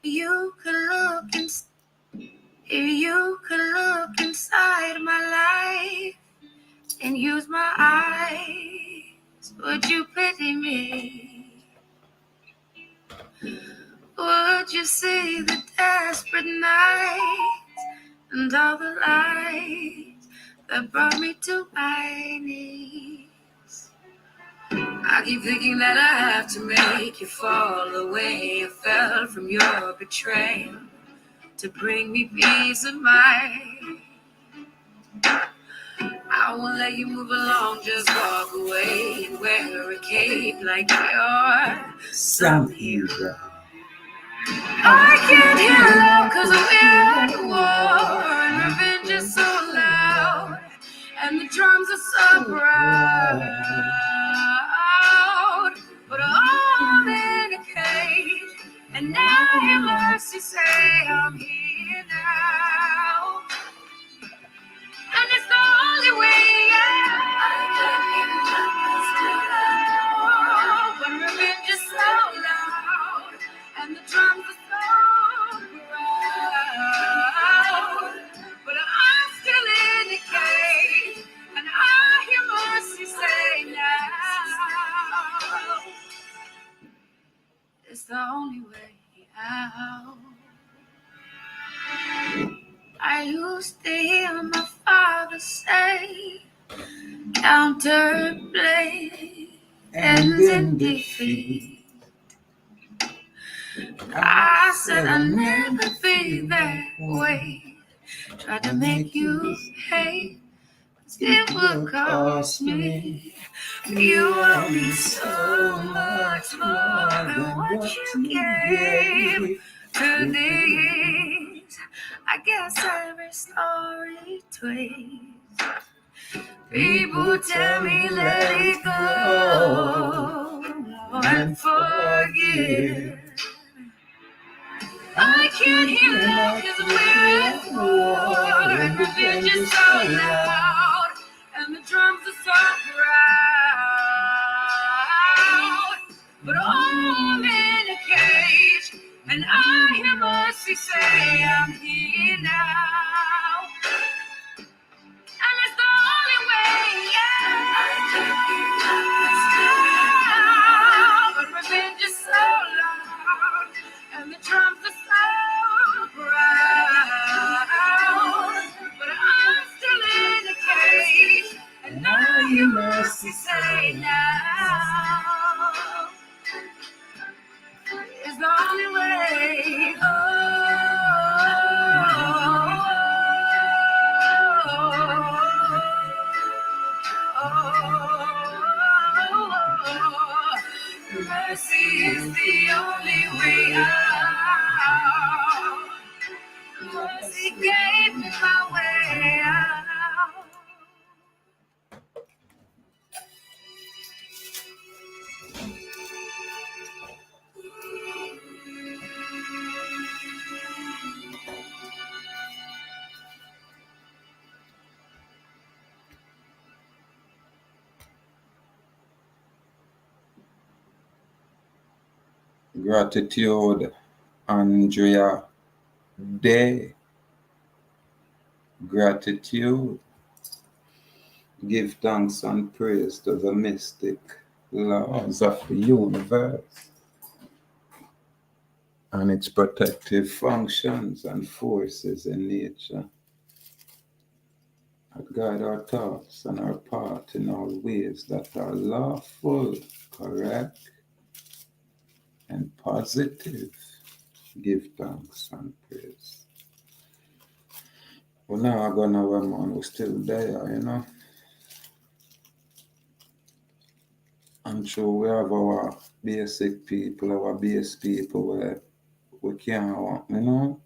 You could look inside my life and use my eyes. Would you pity me? Would you see the desperate nights and all the lights that brought me to my knees? I keep thinking that I have to make you fall the way you fell from your betrayal to bring me peace of mind. I won't let you move along, just walk away and wear a cape like you're some hero. I can't hear love cause we're at war and revenge is so loud and the drums are so proud. But I'm in a cage and now your mercy say I'm here now. And it's the only way out. When revenge is so loud and the drums are so proud. But I'm still in the cage and I hear mercy say now. It's the only way out. I used to hear my father say, counterplay ends in defeat. I said I'll never be that way. Tried to make you hate, it would cost me. You owe me so much more than what you gave to these. I guess every story twists. People tell me let it go and forgive. I can't hear love cause we're at war and revenge is so loud and the drums are so proud. But I'm in a cage and I hear mercy say I'm here now. And it's the only way out. But revenge is so loud and the drums are so proud. But I'm still in the cage and now you mercy say now. It's the only way. Mercy is the only way out. Mercy gave me my way out. Gratitude, Andrea Day. Gratitude. Give thanks and praise to the mystic laws of the universe and its protective functions and forces in nature. And guide our thoughts and our path in all ways that are lawful, correct, and positive. Give thanks and praise. Well, now I'm gonna man, we're still there, you know. And so we have our basic people, our base people where we can't, you know,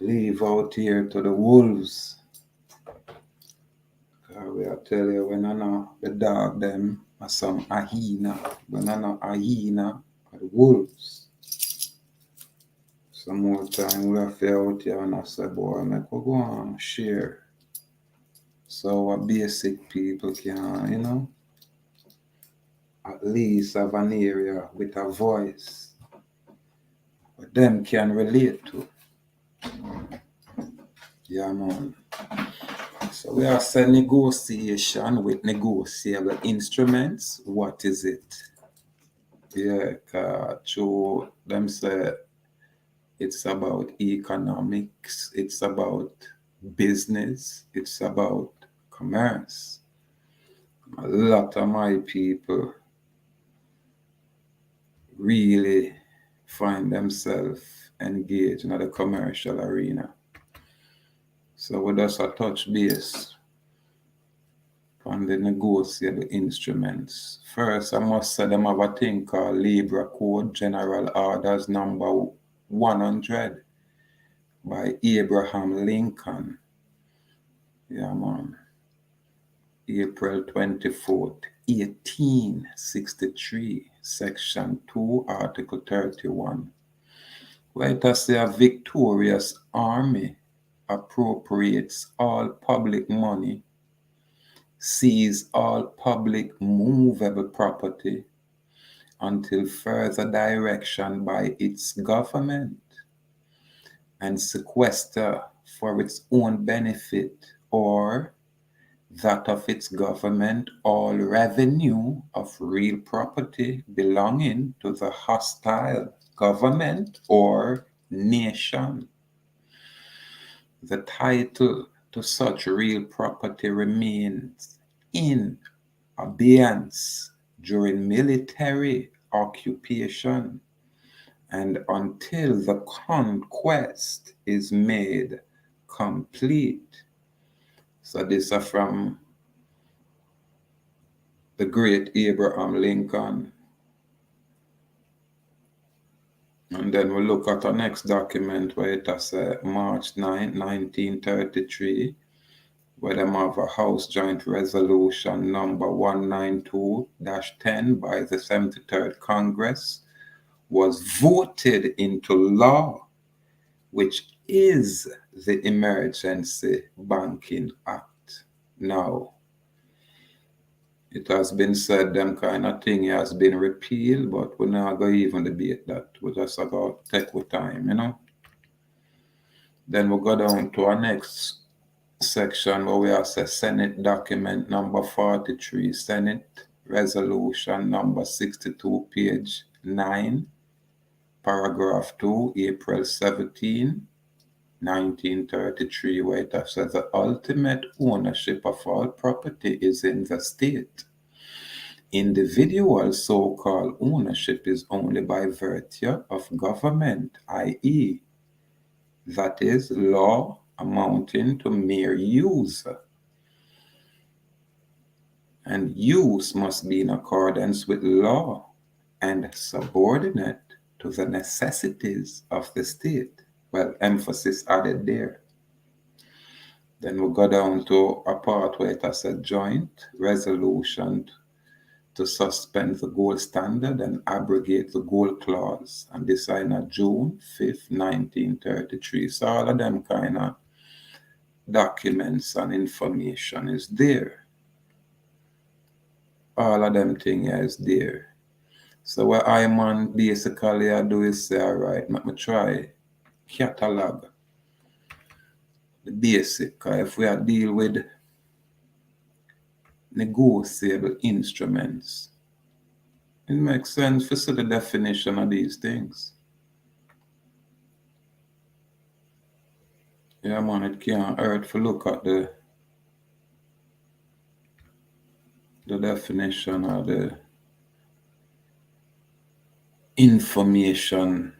leave out here to the wolves. We are tell you when I know the dog them are some hyena. When I know hyena are the wolves. Some more time we have to out here and I say, boy, make we go and share. So our basic people can, you know, at least have an area with a voice. We them can relate to. Yeah, man. So we are saying negotiation with negotiable instruments. What is it? Yeah, true. Them say it's about economics, it's about business, it's about commerce. A lot of my people really find themselves engaged in the commercial arena. So we just a touch base on the negotiable instruments. First, I must say them have a thing called Libra Code General Orders number 100 by Abraham Lincoln. Yeah, man. April 24th, 1863, Section 2, Article 31. Where it has a victorious army appropriates all public money, seize all public movable property until further direction by its government, and sequester for its own benefit or that of its government all revenue of real property belonging to the hostile government or nation. The title to such real property remains in abeyance during military occupation and until the conquest is made complete. So this is from the great Abraham Lincoln. And then we look at our next document where it has March 9, 1933, where them have a House Joint Resolution number 192-10 by the 73rd Congress was voted into law, which is the Emergency Banking Act. Now, it has been said them kind of thing has been repealed, but we're not going to even debate that. We're just about take with time, you know. Then we'll go down to our next section where we have Senate document number 43, Senate resolution number 62, page 9, paragraph 2, April 17, 1933, where it says the ultimate ownership of all property is in the state. Individual so-called ownership is only by virtue of government, i.e., that is, law amounting to mere use. And use must be in accordance with law and subordinate to the necessities of the state. Well, emphasis added there. Then we'll go down to a part where it has a joint resolution to suspend the gold standard and abrogate the gold clause. And this signed on June 5th, 1933. So all of them kind of documents and information is there. All of them thing is there. So what I man basically I do is say, all right, let me try catalog the basic. If we are deal with negotiable instruments, it makes sense to see the definition of these things. Yeah, man, it can't hurt to look at the definition of the information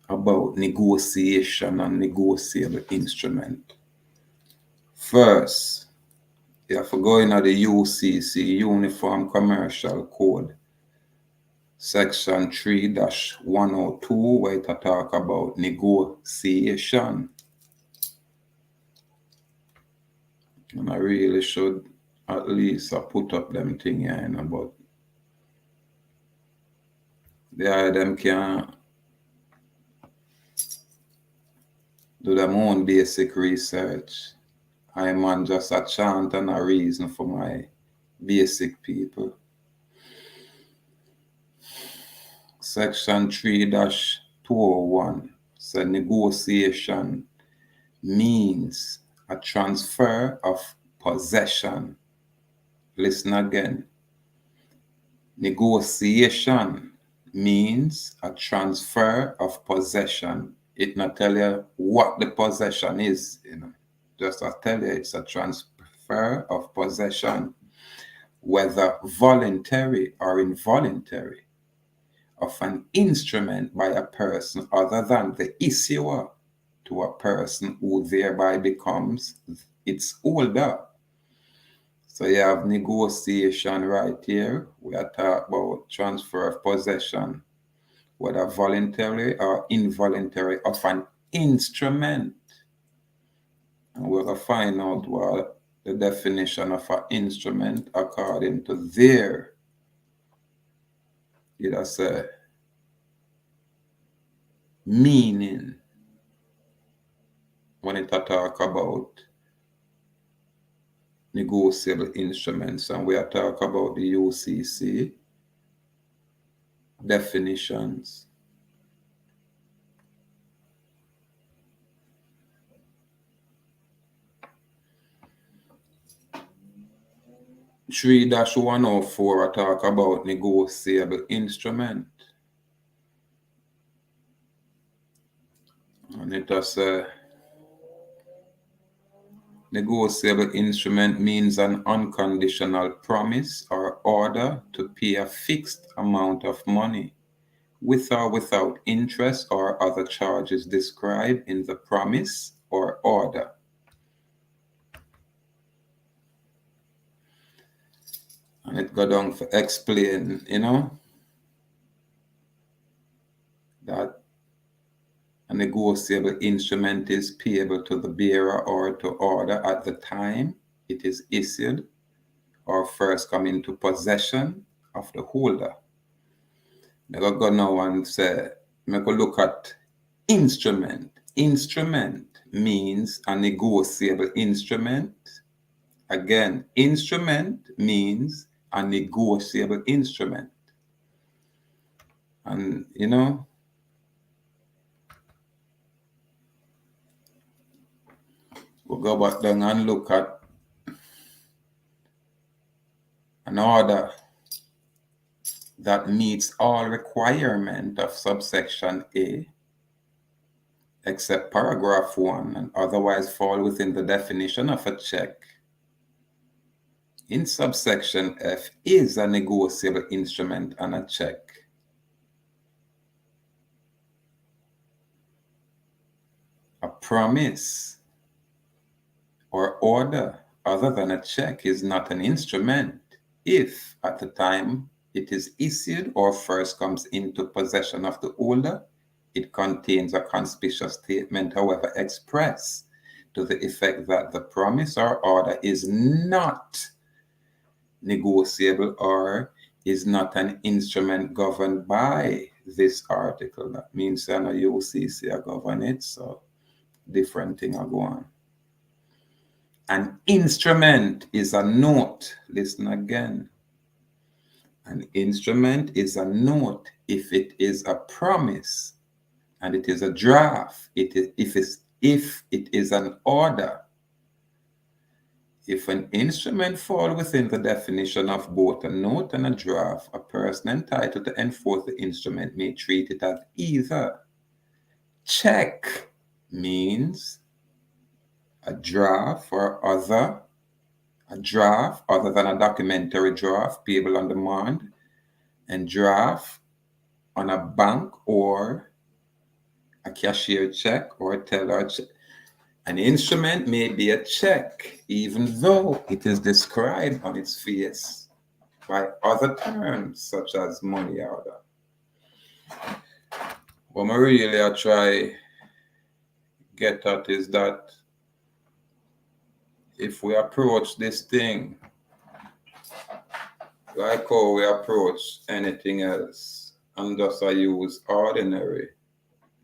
about negotiation and negotiable instrument. First, you have to go into the UCC, Uniform Commercial Code, Section 3-102, where it talk about negotiation. And I really should at least put up them thing here, but them can do their own basic research. I'm on just a chant and a reason for my basic people. Section 3-2 201. So negotiation means a transfer of possession. Listen again. Negotiation means a transfer of possession. It not tell you what the possession is, Just I tell you it's a transfer of possession, whether voluntary or involuntary, of an instrument by a person other than the issuer to a person who thereby becomes its holder. So you have negotiation right here. We are talking about transfer of possession, whether voluntary or involuntary, of an instrument. And we're going to find out what the definition of an instrument according to their, say, meaning when it talk about negotiable instruments. And we are talking about the UCC definitions. 3-104 I talk about negotiable instrument. And it does negotiable instrument means an unconditional promise or order to pay a fixed amount of money with or without interest or other charges described in the promise or order. And it go down to explain, that a negotiable instrument is payable to the bearer or to order at the time it is issued or first come into possession of the holder. I'm going to go now and say, I'm going to look at instrument. Instrument means a negotiable instrument. Again, instrument means a negotiable instrument. And, we'll go back down and look at an order that meets all requirement of subsection A, except paragraph 1, and otherwise fall within the definition of a check. In subsection F is a negotiable instrument and a check. A promise or order other than a check is not an instrument if at the time it is issued or first comes into possession of the holder, it contains a conspicuous statement, however expressed, to the effect that the promise or order is not negotiable or is not an instrument governed by this article. That means I know UCC are govern it, so different thing are go on. An instrument is a note. Listen again. An instrument is a note if it is a promise, and it is a draft if it is an order. If an instrument falls within the definition of both a note and a draft, a person entitled to enforce the instrument may treat it as either. Check means a draft other than a documentary draft payable on demand, and draft on a bank or a cashier check or a teller check. An instrument may be a check, even though it is described on its face by other terms, such as money order. What I really try get at is that if we approach this thing like how we approach anything else, and just I use ordinary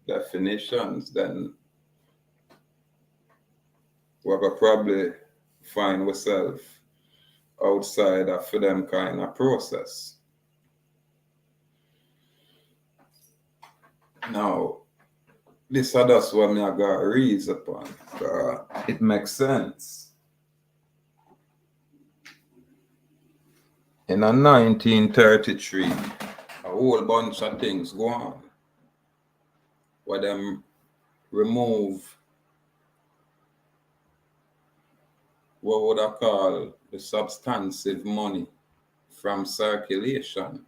definitions, then we're going to probably find ourselves outside of them kind of process. Now, this is just what me I got reads upon. It makes sense. In a 1933, a whole bunch of things go on. Where them remove what would I call the substantive money from circulation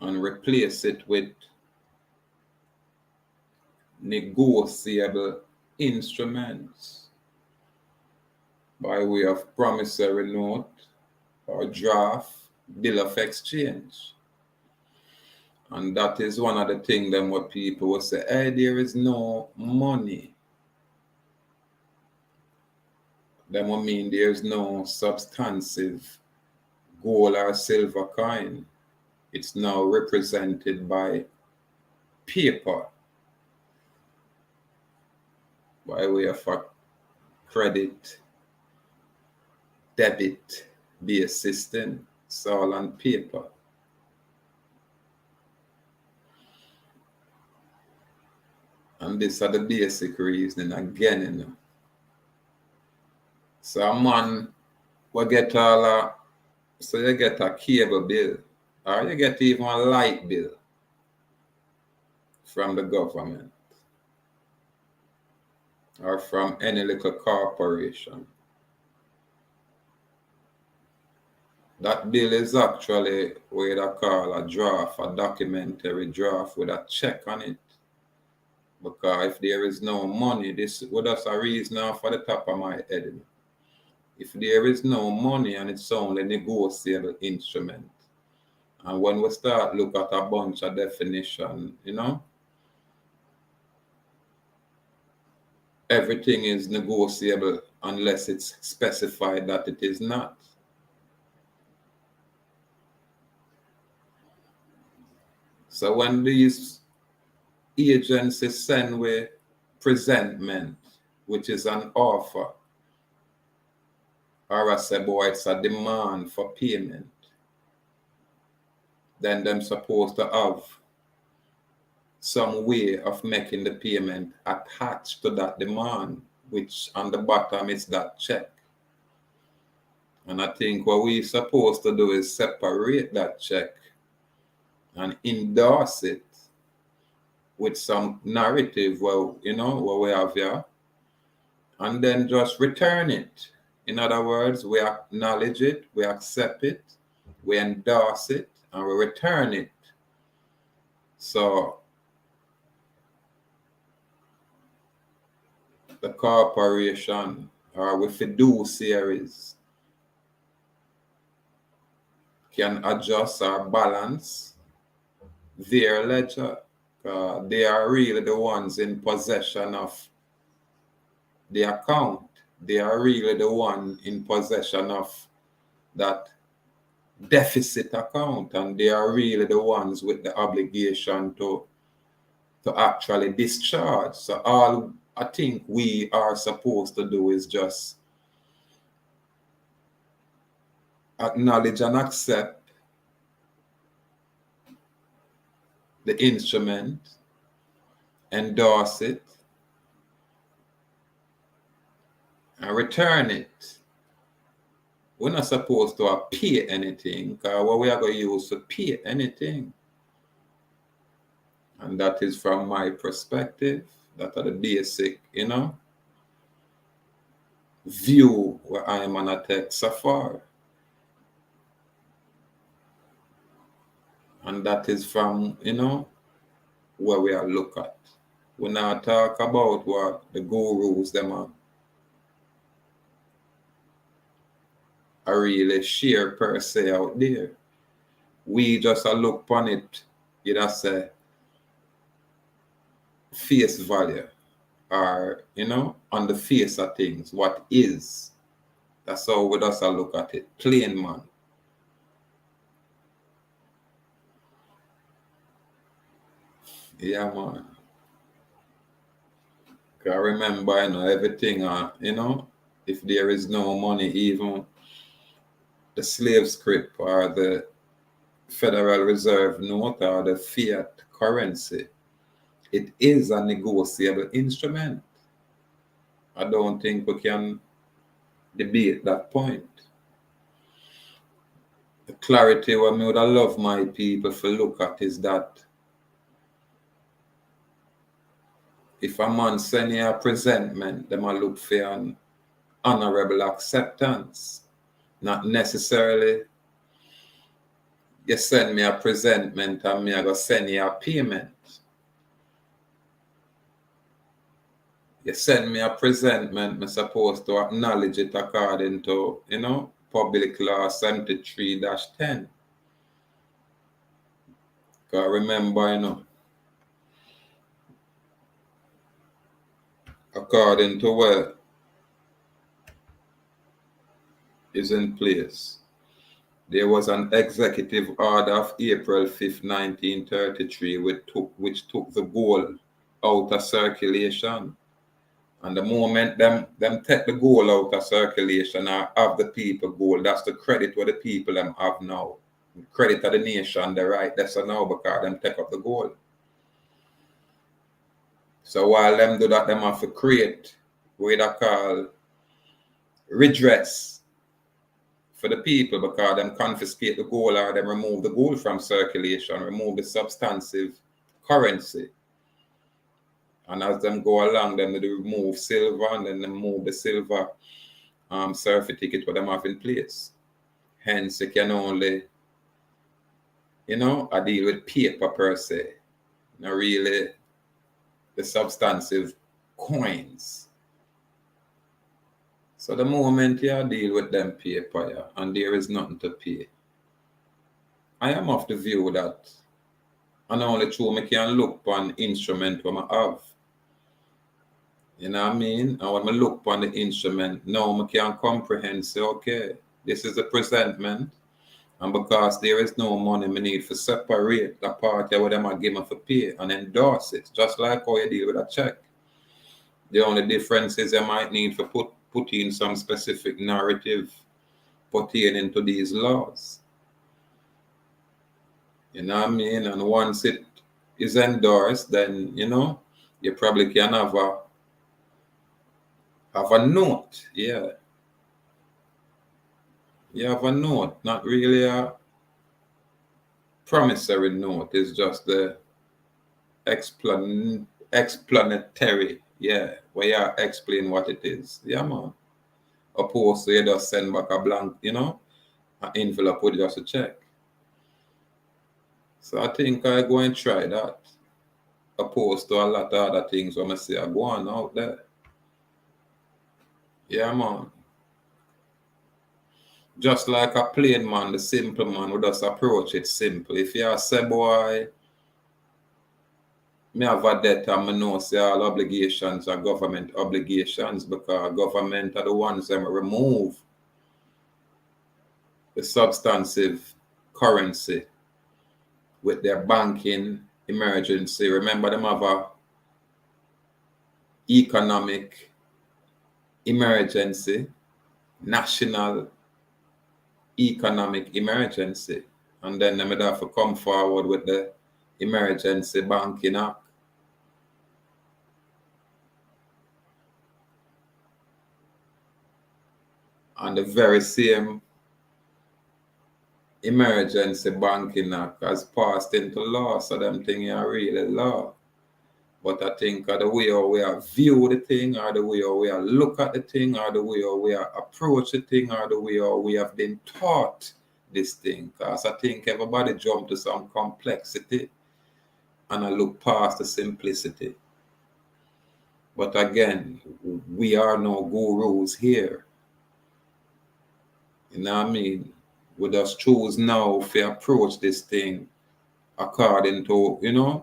and replace it with negotiable instruments by way of promissory note or draft bill of exchange. And that is one of the things then what people will say, hey, there is no money. That will mean there's no substantive gold or silver coin. It's now represented by paper by way of a credit, debit based system. It's all on paper. And these are the basic reasoning again, you know. So a man will get so you get a cable bill, or you get even a light bill from the government or from any little corporation. That bill is actually what they call a draft, a documentary draft with a check on it. Because if there is no money, this what that's a reason off for the top of my head. If there is no money and it's only negotiable instrument, and when we start look at a bunch of definition, you know, everything is negotiable unless it's specified that it is not. So when these agencies send with presentment, which is an offer, or I say, boy, it's a demand for payment, then them supposed to have some way of making the payment attached to that demand, which on the bottom is that check. And I think what we're supposed to do is separate that check and endorse it with some narrative, well, you know, what we have here, and then just return it. In other words, we acknowledge it, we accept it, we endorse it, and we return it. So the corporation or with fiduciaries can adjust or balance their ledger. They are really the ones in possession of the account. They are really the one in possession of that deficit account, and they are really the ones with the obligation to actually discharge. So all I think we are supposed to do is just acknowledge and accept the instrument, endorse it, and return it. We're not supposed to pay anything, because what we are going to use to pay anything. And that is from my perspective. That are the basic, you know, view where I am on a take so far. And that is from, you know, where we are look at. We now talk about what the gurus them are really share per se out there. We just look upon it, you just say face value, or you know, on the face of things, what is. That's how we just look at it. Plain man. Yeah, man. I remember, you know, everything, you know, if there is no money, even the slave script or the Federal Reserve note or the fiat currency, it is a negotiable instrument. I don't think we can debate that point. The clarity what I would love my people to look at is that if a man send you a presentment, them a look for an honorable acceptance. Not necessarily you send me a presentment and me I go send you a payment. You send me a presentment, I'm supposed to acknowledge it according to, Public Law 73-10. Because remember, according to what is in place, there was an executive order of April 5th, 1933, which took the gold out of circulation. And the moment them take the gold out of circulation or have the people gold, that's the credit what the people them have now. Credit to the nation, the right that's now because them take up the gold. So while them do that, them have to create what they call redress for the people because them confiscate the gold or them remove the gold from circulation, remove the substantive currency. And as them go along, then they remove silver and then they move the silver certificate what them have in place. Hence, you can only, I deal with paper per se, not really the substantive coins. So the moment you deal with them paper, and there is nothing to pay, I am of the view that, and only true me can look upon instrument when I have. You know what I mean? And when I look upon the instrument, now I can comprehend, say, okay, this is a presentment. And because there is no money, I need to separate the part where them are given for pay and endorse it, just like how you deal with a check. The only difference is you might need to put in some specific narrative pertaining to these laws. You know what I mean? And once it is endorsed, then you probably can have a note. Yeah. You have a note, not really a promissory note. It's just the explanatory, where you explain what it is. Yeah, man. Opposed to you just send back a blank, an envelope with just a check. So I think I go and try that. Opposed to a lot of other things when I say I go on out there. Yeah, man. Just like a plain man, the simple man would just approach it simple. If you say, boy, me have a debt and me know say all obligations are government obligations because government are the ones that remove the substantive currency with their banking emergency. Remember them have a economic emergency, national economic emergency. And then they have to come forward with the emergency banking act. And the very same emergency banking act has passed into law, so them things are really law. But I think the way we are view the thing, or the way we are look at the thing, or the way we are approach the thing, or the way we have been taught this thing. Because I think everybody jump to some complexity and I look past the simplicity. But again, we are no gurus here. You know what I mean? We just choose now if we approach this thing according to,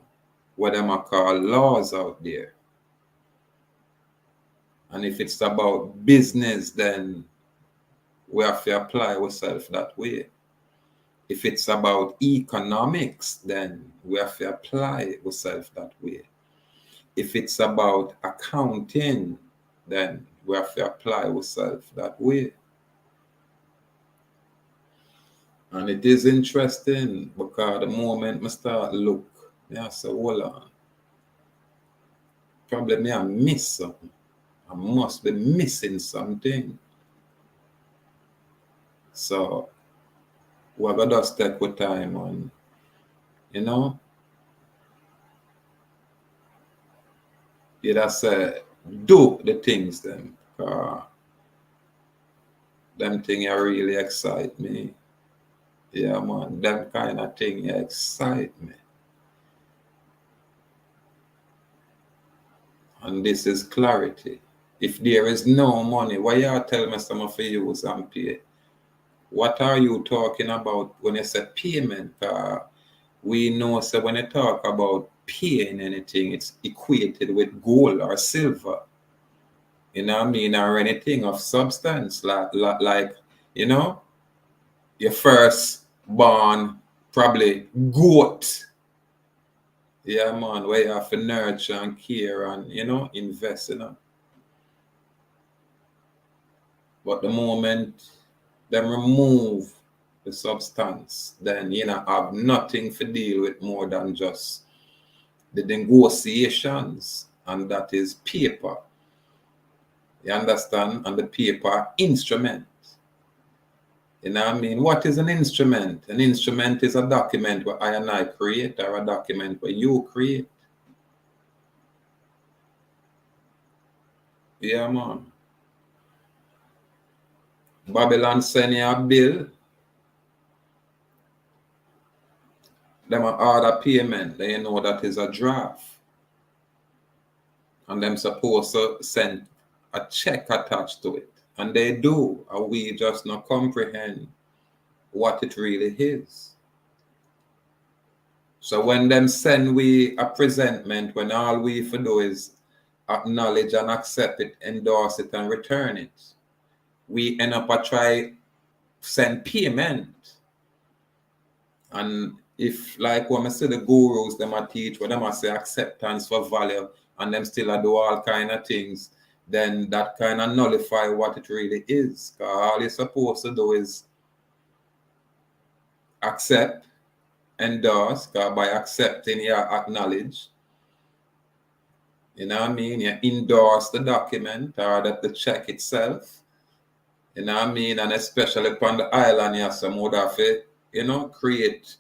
what them are called laws out there. And if it's about business, then we have to apply ourselves that way. If it's about economics, then we have to apply ourselves that way. If it's about accounting, then we have to apply ourselves that way. And it is interesting because the moment I start look, I say, hold on, probably me I miss something. I must be missing something. So we're gonna just take with time on, you know, you just say do the things them. Them thing really excite me. Yeah man, them kind of thing excite me. And this is clarity. If there is no money, why you tell me some of you use and pay? What are you talking about when you say payment? We know so when you talk about paying anything, it's equated with gold or silver. You know what I mean? Or anything of substance, like you know, your first born probably goat. Yeah, man, where you have to nurture and care and invest in it. But the moment them remove the substance, then have nothing to deal with more than just the negotiations, and that is paper. You understand? And the paper instrument. You know what I mean? What is an instrument? An instrument is a document where I and I create, or a document where you create. Yeah, man. Babylon send you a bill, them a order payment, then you know that is a draft. And them supposed to send a check attached to it. And they do, and we just not comprehend what it really is. So when them send we a presentment, when all we for do is acknowledge and accept it, endorse it, and return it, we end up a try send payment. And if like when I say the gurus them a teach, when them a say acceptance for value, and them still a do all kind of things, then that kind of nullify what it really is. 'Cause all you're supposed to do is accept, endorse, 'cause by accepting you acknowledge. You know what I mean? You endorse the document or the check itself. You know what I mean? And especially upon the island, you have some would have to, create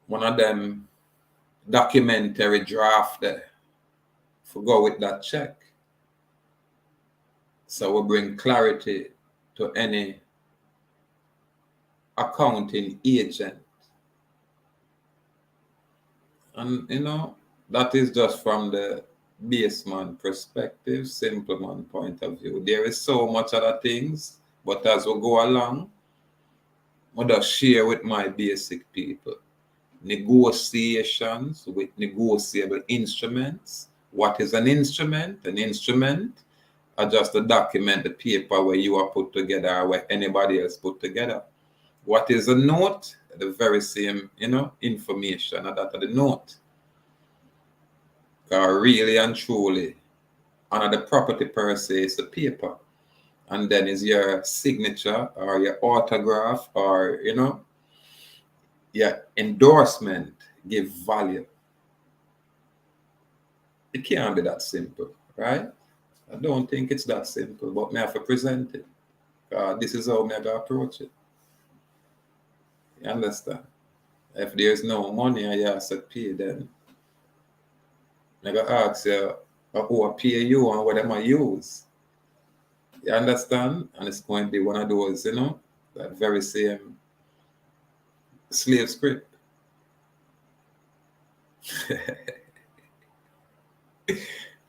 one of them documentary draft there for go with that check. So we bring clarity to any accounting agent. And that is just from the baseman perspective, simple man point of view. There is so much other things, but as we go along, I just share with my basic people. Negotiations with negotiable instruments. What is an instrument? An instrument are just a document, the paper where you are put together or where anybody else put together. What is a note? The very same, information that are the note. Really and truly, another property per se is the paper. And then is your signature or your autograph or, your endorsement give value. It can't be that simple, right? I don't think it's that simple, but me have to present it. This is how me have to approach it. You understand? If there's no money and you have to pay, then I gotta ask you who I pay you and what am I use. You understand? And it's going to be one of those, that very same slave script.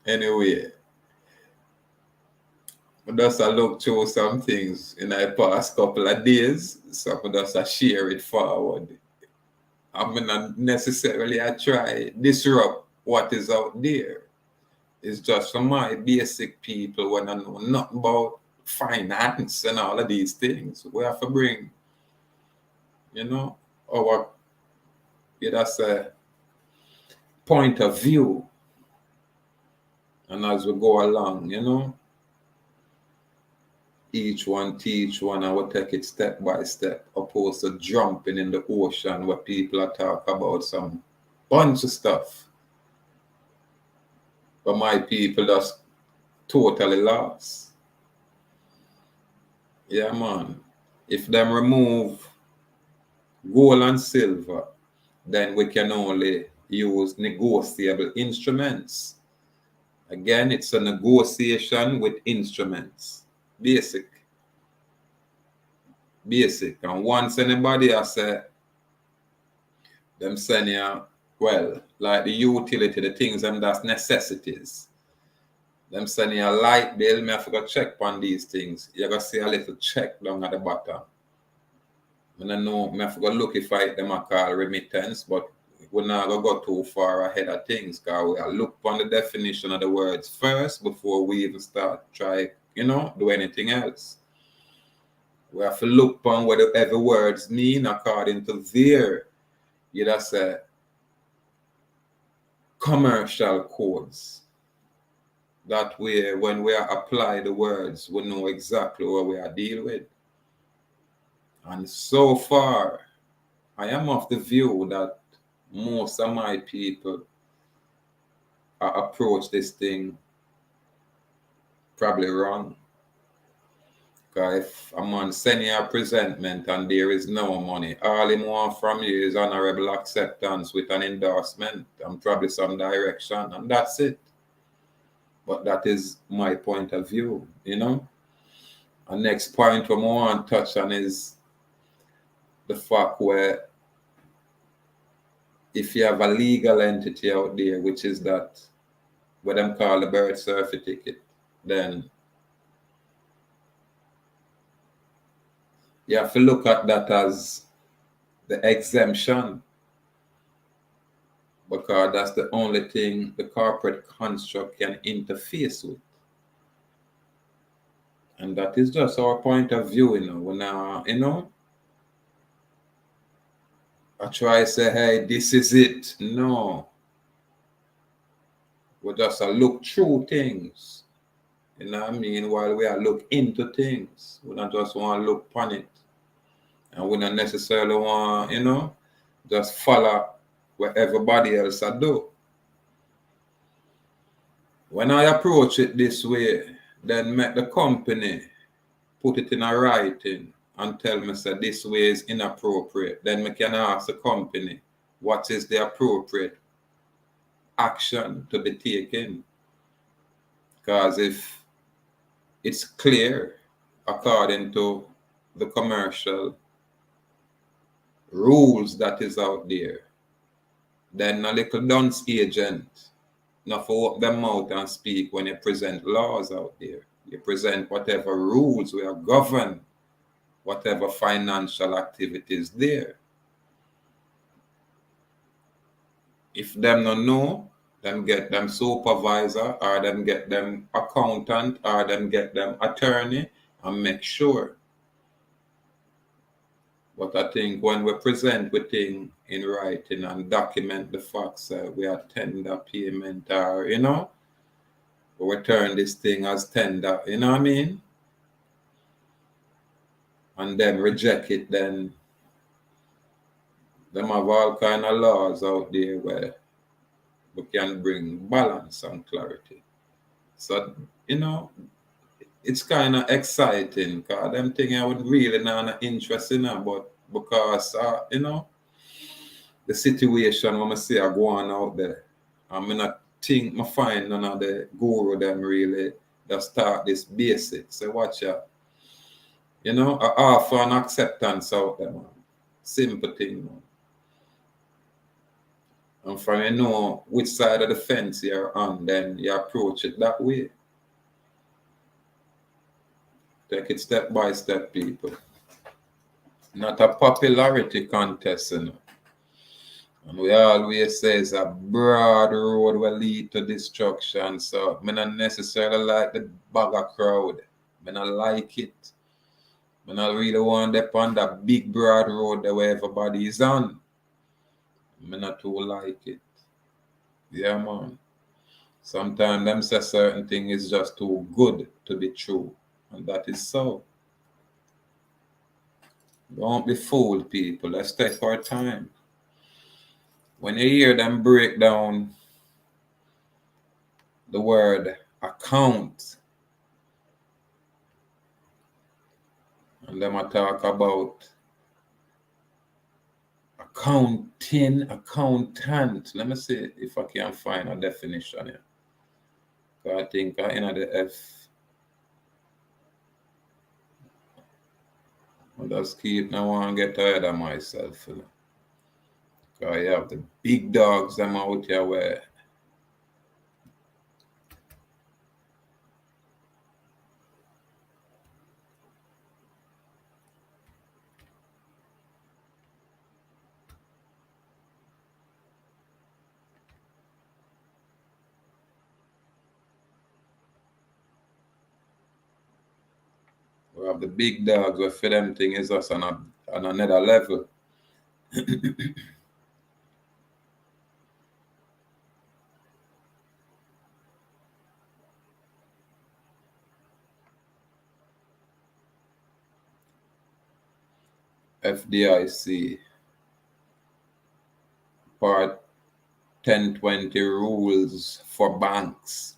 Anyway, I just look through some things in the past couple of days, so I just share it forward. I'm not necessarily I try disrupt what is out there. It's just for my basic people when I know nothing about finance and all of these things. We have to bring, our that's a point of view. And as we go along, each one teach one, and we take it step by step, opposed to jumping in the ocean where people are talk about some bunch of stuff. But my people just totally lost. Yeah, man. If them remove gold and silver, then we can only use negotiable instruments. Again, it's a negotiation with instruments. Basic. Basic. And once anybody has said, them saying, yeah, well, like the utility, the things them that's necessities. Them sending a light bill, me have to go check on these things. You gotta see a little check down at the bottom. I don't know, me have to go look if I them a call remittance, but we're not gonna go too far ahead of things, because we are look on the definition of the words first before we even start try, do anything else. We have to look on what every words mean according to their, you just say, commercial codes. That way, when we apply the words, we know exactly what we are dealing with. And so far, I am of the view that most of my people approach this thing probably wrong. Because if a man send you a presentment and there is no money, all he want from you is honorable acceptance with an endorsement and probably some direction, and that's it. But that is my point of view, And next point we want to touch on is the fact where if you have a legal entity out there, which is that what them call the birth certificate, then you have to look at that as the exemption, because that's the only thing the corporate construct can interface with. And that is just our point of view, When I try to say, hey, this is it. No. We just look through things. You know what I mean? While we are look into things. We don't just want to look upon it. And we don't necessarily want, just follow what everybody else do. When I approach it this way, then make the company put it in a writing and tell me say this way is inappropriate. Then we can ask the company what is the appropriate action to be taken. Because if it's clear according to the commercial rules that is out there, then a little dunce agent not for open them out and speak when you present laws out there. You present whatever rules we are govern whatever financial activities there. If them not know, them get them supervisor, or them get them accountant, or them get them attorney, and make sure. But I think when we present with thing in writing and document the facts, we are tender payment, or we return this thing as tender, you know what I mean? And then reject it, then them have all kind of laws out there where we can bring balance and clarity. So, it's kind of exciting because them thing I would really not interest in, but because, the situation when I see I go on out there, I mean, I think I find none of the guru them really just start this basic. So watch out. I offer an acceptance out there, man. Simple thing, man. And from you know which side of the fence you're on, then you approach it that way. Take it step by step, people. Not a popularity contest, And we always say it's a broad road will lead to destruction. So I don't necessarily like the bugger crowd. I don't like it. I don't really want to on that big broad road that where everybody is on. I not too like it. Yeah, man. Sometimes them say certain thing is just too good to be true. And that is so. Don't be fooled, people. Let's take our time. When you hear them break down the word account, and them I talk about accounting, accountant. Let me see if I can find a definition here. 'Cause I think I in the F. I just keep now want to get tired of myself. You know? 'Cause I have the big dogs them out here where we have the big dogs where for them thing is us on another level. FDIC part 1020 rules for banks.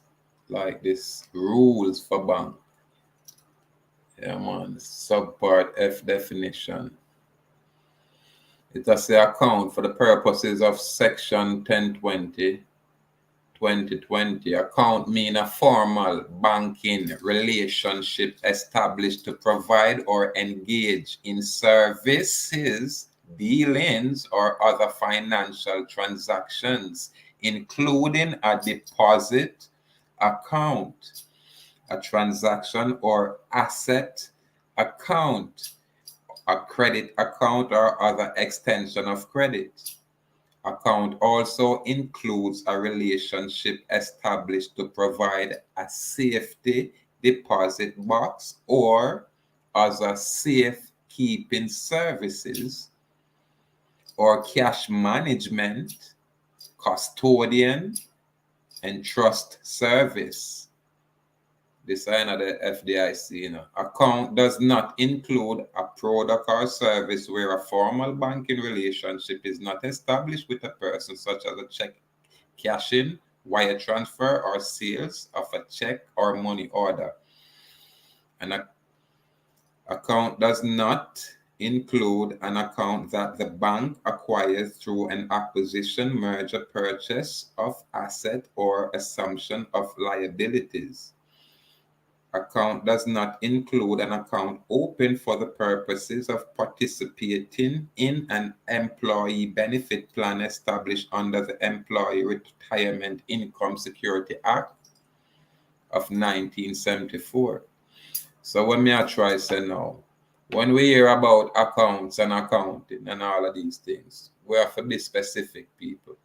Like this rules for bank. Yeah man. Subpart F definition. It has the account for the purposes of section 1020 2020. Account mean a formal banking relationship established to provide or engage in services, dealings, or other financial transactions, including a deposit account, a transaction or asset account, a credit account, or other extension of credit. Account also includes a relationship established to provide a safety deposit box or other safekeeping services or cash management, custodian, and trust service. This is another FDIC. Account does not include a product or service where a formal banking relationship is not established with a person, such as a check cashing, wire transfer, or sales of a check or money order. An account does not include an account that the bank acquires through an acquisition, merger, purchase of asset, or assumption of liabilities. Account does not include an account open for the purposes of participating in an employee benefit plan established under the Employee Retirement Income Security Act of 1974. So when me I try say now, when we hear about accounts and accounting and all of these things, we have to be specific, people.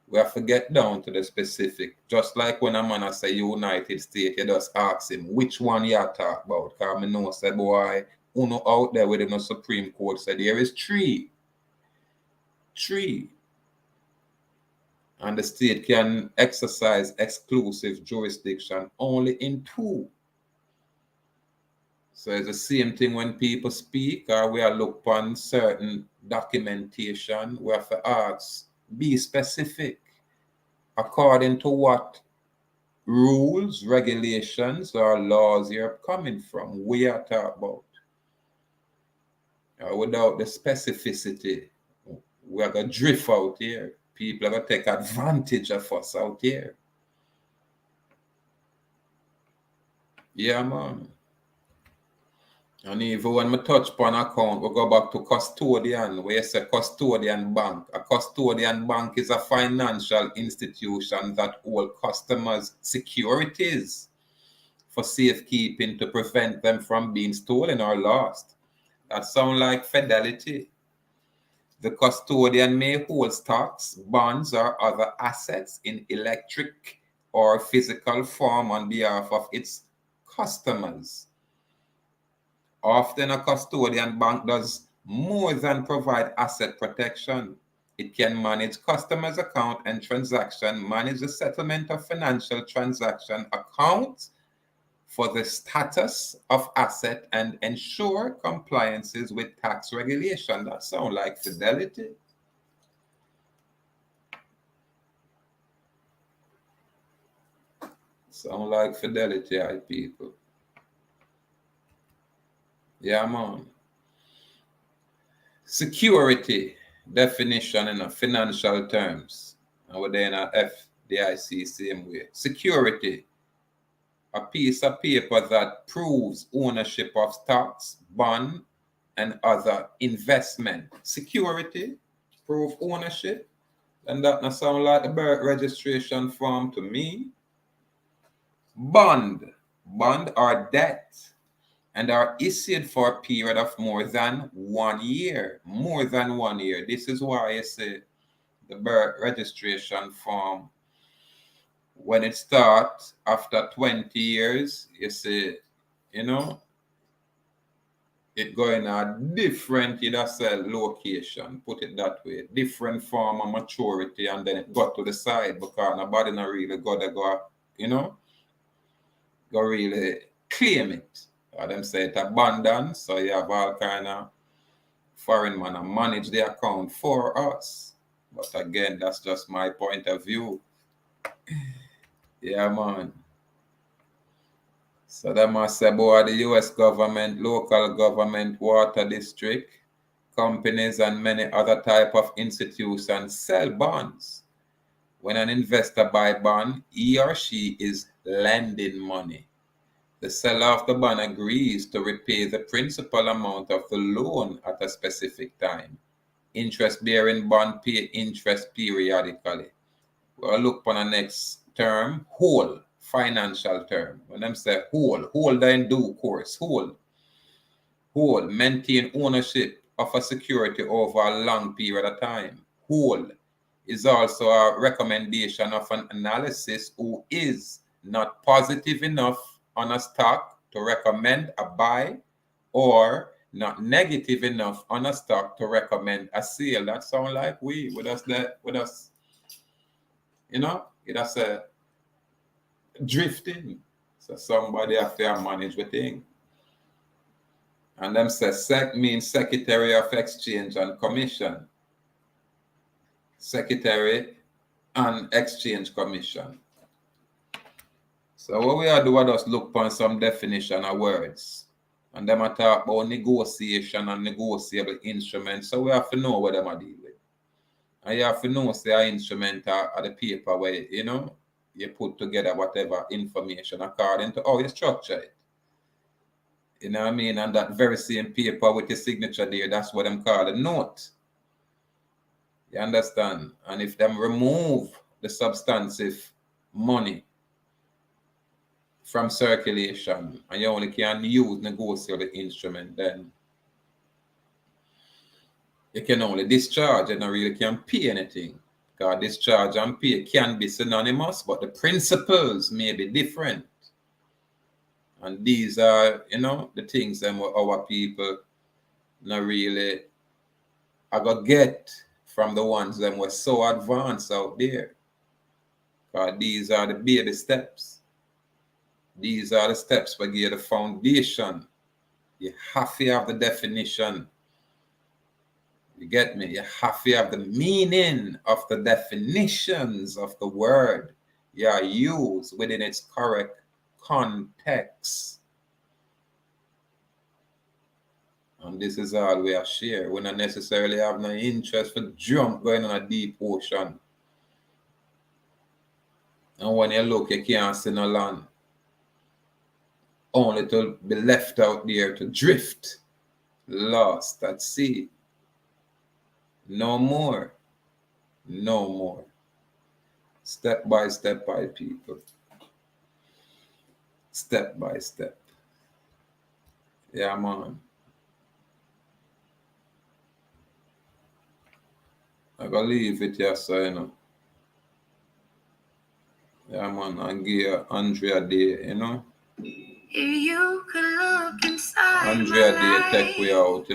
We have to get down to the specific. Just like when a man say United States, you just ask him which one you talk about. Because I know, say, boy, uno out there within the Supreme Court said there is three. Three. And the state can exercise exclusive jurisdiction only in two. So it's the same thing when people speak or we are look upon certain documentation, we have to ask, be specific. According to what rules, regulations, or laws you're coming from, we are talking about. Without the specificity, we are going to drift out here. People are going to take advantage of us out here. Yeah, man. And even when we touch upon account, we go back to custodian, where you say custodian bank. A custodian bank is a financial institution that holds customers' securities for safekeeping to prevent them from being stolen or lost. That sounds like fidelity. The custodian may hold stocks, bonds, or other assets in electric or physical form on behalf of its customers. Often a custodian bank does more than provide asset protection. It can manage customers' account and transaction, manage the settlement of financial transaction accounts for the status of asset and ensure compliances with tax regulation. That sounds like fidelity. Sound like fidelity, people. Yeah, man. Security definition in financial terms. And we're there in a FDIC same way. Security, a piece of paper that proves ownership of stocks, bond, and other investment. Security, prove ownership. And that not sound like a birth registration form to me. Bond are debt and are issued for a period of more than 1 year. More than 1 year. This is why I say the birth registration form, when it starts after 20 years, you see, you know, it going a different, location, put it that way, different form of maturity, and then it got to the side because nobody not really got to go, go really claim it. Or them say it abandoned, so you have all kind of foreign man and manage the account for us. But again, that's just my point of view. Yeah, man. So that must say about the US government, local government, water district, companies, and many other type of institutions sell bonds. When an investor buy bond, he or she is lending money. The seller of the bond agrees to repay the principal amount of the loan at a specific time. Interest-bearing bond pay interest periodically. We'll look for the next term, whole financial term. When them say hold in due course, hold, maintain ownership of a security over a long period of time. Hold is also a recommendation of an analysis who is not positive enough on a stock to recommend a buy or not negative enough on a stock to recommend a sale. That sound like with us, it has a drifting. So somebody have to manage the thing. And them say SEC means Secretary of Exchange and Commission. Secretary and Exchange Commission. So what we are doing is look upon some definition of words. And them are talk about negotiation and negotiable instruments. So we have to know what them are dealing with. And you have to know say an instrument are the paper where, you put together whatever information according to how you structure it. You know what I mean? And that very same paper with your signature there, that's what them call a note. You understand? And if them remove the substantive money from circulation and you only can use negotiable instrument, then you can only discharge and not really can pay anything. Because discharge and pay can be synonymous, but the principles may be different. And these are, the things that our people not really are going to get from the ones that were so advanced out there. Because these are the baby steps. These are the steps where you get the foundation. You have to have the definition. You get me? You have to have the meaning of the definitions of the word you are used within its correct context. And this is all we are share. We don't necessarily have no interest for jump going on a deep ocean. And when you look, you can't see no land. Only to be left out there to drift, lost at sea. No more. No more. Step by step, by people. Step by step. Yeah, man. I gotta leave it here, so, Yeah, man. And give Andrea Day, If you could look inside Andrea my Day life take we out,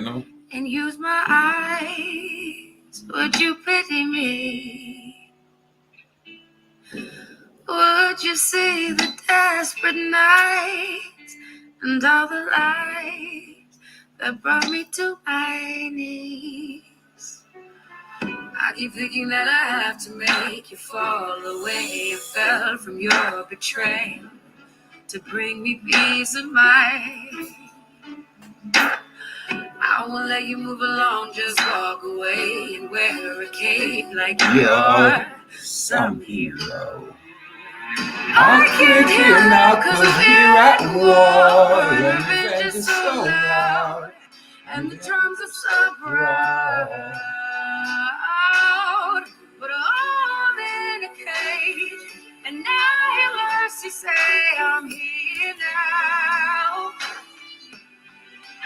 and use my eyes, would you pity me? Would Would you see the desperate nights and all the lights that brought me to my knees? I keep thinking that I have to make you fall the way you fell from your betrayal to bring me peace of mind. I won't let you move along, just walk away and wear a cape like you're some hero. I can't hear now 'cause we're at war, and revenge is so loud, and the drums are so proud. But I'm in a cage, and now hear mercy say I'm here now.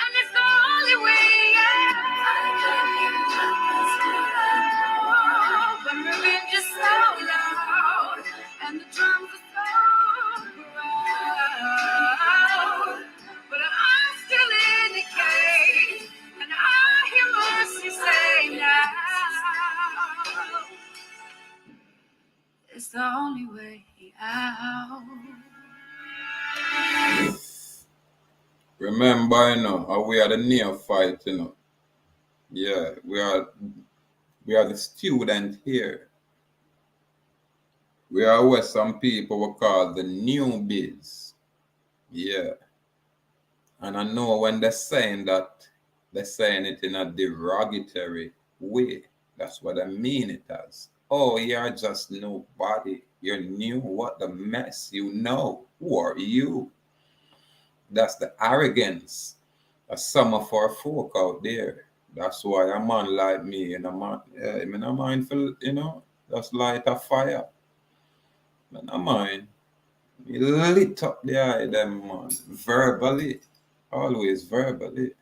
And it's the only way out. But revenge is so loud, and the drums are so proud. But I'm still in the cage, and I hear mercy say now. It's the only way out. Remember, we are the neophyte, Yeah, we are the student here. We are what some people will call the newbies. Yeah. And I know when they're saying that, they're saying it in a derogatory way. That's what I mean it as. Oh, you're just nobody. You're new. What the mess? You know. Who are you? That's the arrogance of some of our folk out there. That's why a man like me and a man, I'm not mindful, just light a fire. Man, I mind. He lit up the eye, them man, verbally, always verbally.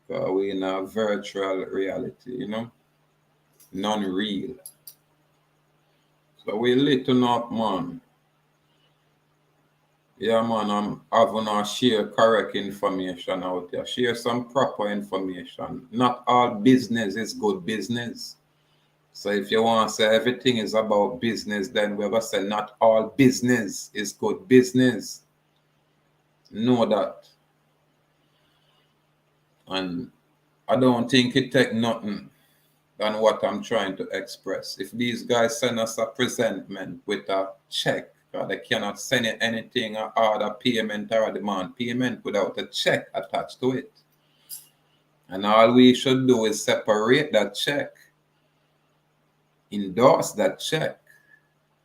Because we in a virtual reality, non-real. So we lit up, man. Yeah, man, I'm having to share correct information out there. Share some proper information. Not all business is good business. So if you want to say everything is about business, then we're going to say not all business is good business. Know that. And I don't think it take nothing than what I'm trying to express. If these guys send us a presentment with a check, they cannot send you anything or order payment or a demand payment without a check attached to it. And all we should do is separate that check, endorse that check.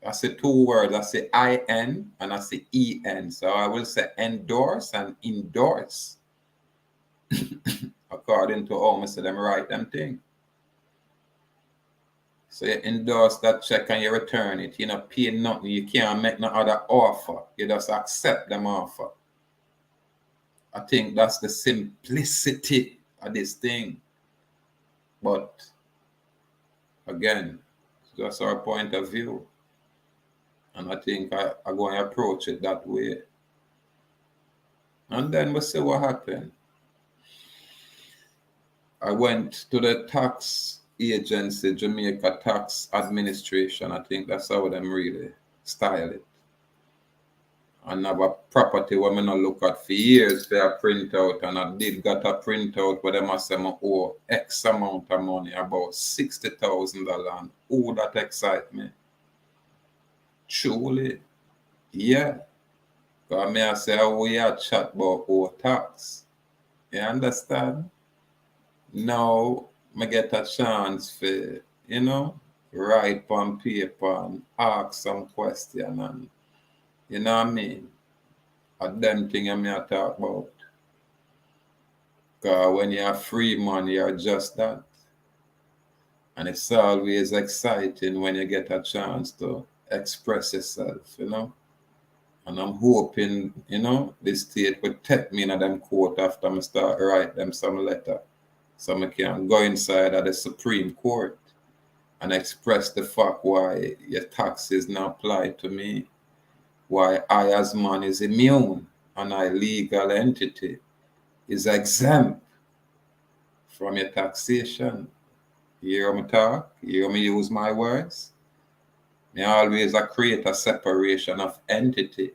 I say two words. I say IN and I say EN. So I will say endorse and endorse according to how I say them write them thing. So you endorse that check and you return it. You not pay nothing. You can't make no other offer. You just accept them offer. I think that's the simplicity of this thing. But again, that's our point of view. And I think I'm going to approach it that way. And then we'll see what happened. I went to the tax agency, Jamaica Tax Administration. I think that's how them really style it. And have a property where I not look at for years for a printout, and I did got a printout where them say I owe X amount of money, about $60,000. And oh, that excite me. Truly, yeah. Because I say, oh, we are chat about our tax. You understand? Now, I get a chance for, write on paper and ask some question, and you know what I mean? A them thing I talk about. Because when you're free man, you're just that. And it's always exciting when you get a chance to express yourself, And I'm hoping, this state will take me in them court after I start write them some letter. So I can go inside of the Supreme Court and express the fact why your taxes not applied to me, why I as man is immune and I legal entity is exempt from your taxation. You hear me talk? You hear me use my words? Me always create a separation of entity.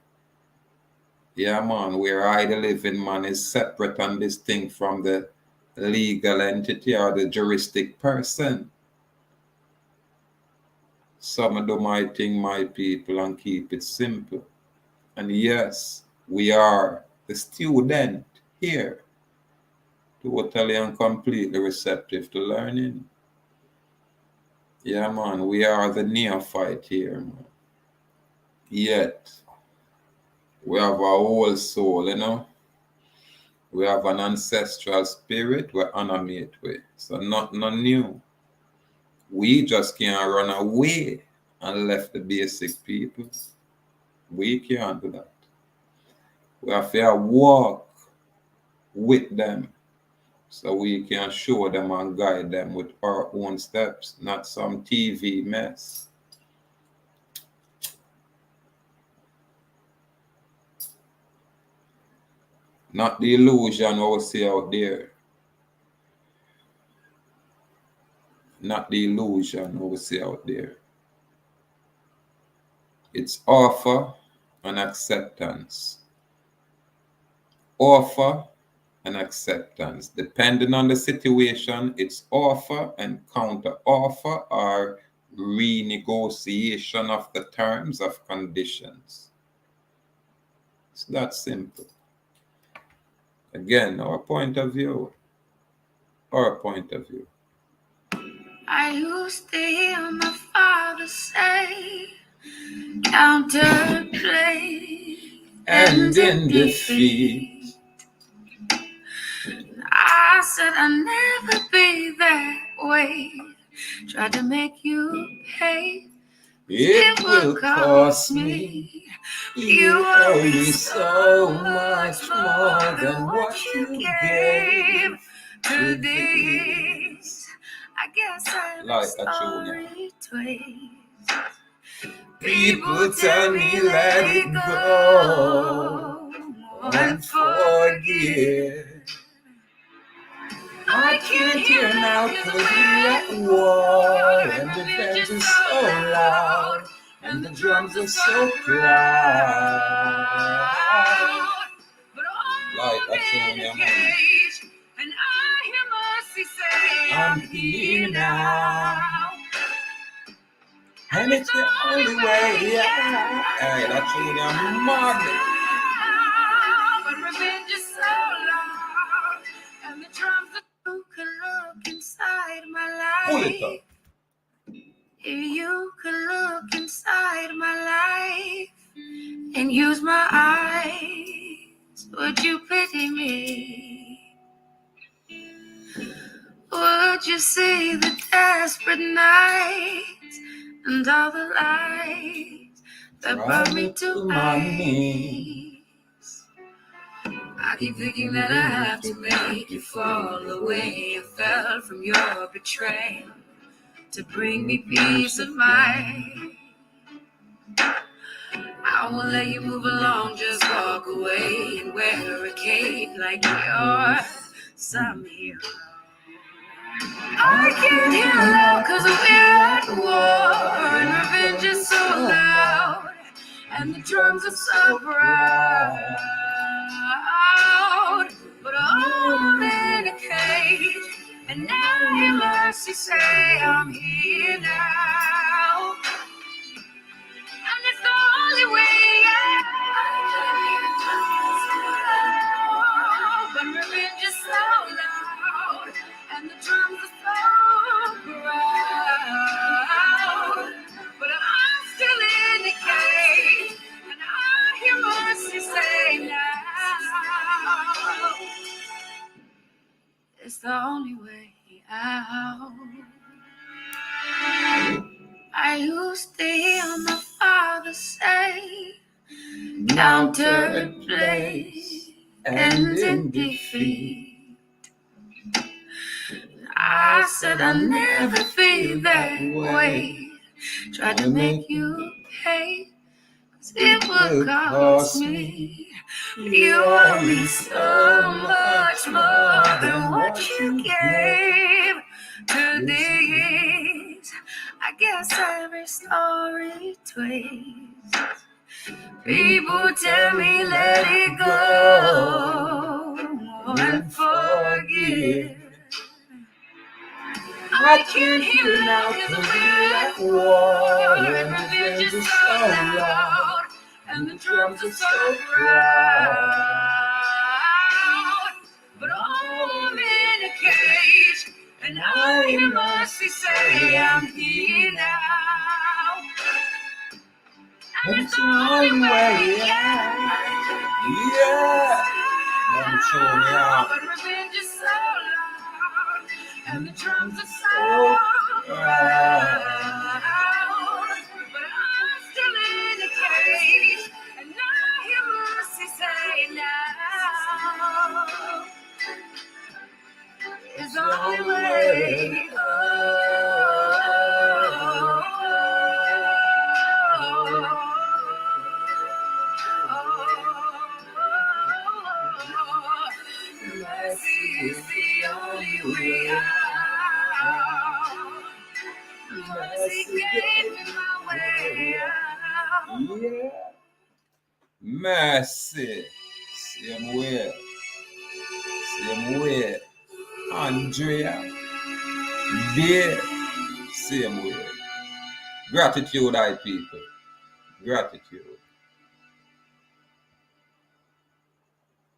Yeah, man, where I, the living man, is separate and distinct from the legal entity or the juristic person. Some do my thing, my people, and keep it simple. And yes, we are the student here, totally and completely receptive to learning. Yeah, man, we are the neophyte here, man. Yet, we have our whole soul, you know. We have an ancestral spirit we animate with. So nothing new. We just can't run away and left the basic people. We can't do that. We have to walk with them so we can show them and guide them with our own steps, not some TV mess. Not the illusion we see out there. Not the illusion we see out there. It's offer and acceptance. Offer and acceptance. Depending on the situation, it's offer and counter offer or renegotiation of the terms of conditions. It's that simple. Again, our point of view. Our point of view. I used to hear my father say, counterplay And in defeat. I said I'd never be that way. Tried to make you pay. It will cost me. You owe me so much more than what you gave to this. I guess I'm like a sorry twice. People tell me let it go and forget. I can't hear now 'cause we're at war and the band is so loud and the drums are so proud. Like a tune, yeah, man. And I hear mercy say, I'm here now. And it's the only way, yeah. Hey, that tune, yeah, mad. But revenge is so loud, and the drums that you can look inside my Pull it life. up. If you could look inside my life and use my eyes, would you pity me? Would you see the desperate nights and all the lights that brought me to my knees? I keep thinking that I have to make you fall the way you fell from your betrayal to bring me peace of mind. I won't let you move along, just walk away and wear a cape like you're some hero. I can't hear loud 'cause we're at war and revenge is so loud and the drums are so proud. But I'm in a cage and now your mercy say I'm here now. And it's the only way out. But revenge is so loud, and the drums are so proud. But I'm still in the cage, and I hear mercy say now. It's the only way out. I used to hear my father say, counterplay ends in defeat. I said I'll never be that way. Tried to make you pay, 'cause it would cost me. You owe me so much more than what you gave to this. I guess every story twists. People tell me let it go and forgive. I can't hear now because we're at war, and the revenge is so loud, and the drums are so proud. But I'm in a cage, and I hear mercy say I'm here now. And it's the only way, Yeah. Let me show me out. But revenge is so loud, and the drums are so proud. But I'm still in the cage, and I hear mercy say now is the only way. Mercy is the only way out. Mercy gave me my way out. Yeah. Mercy. Same way. Same way. Andrea. There. Same way. Gratitude, I people. Gratitude.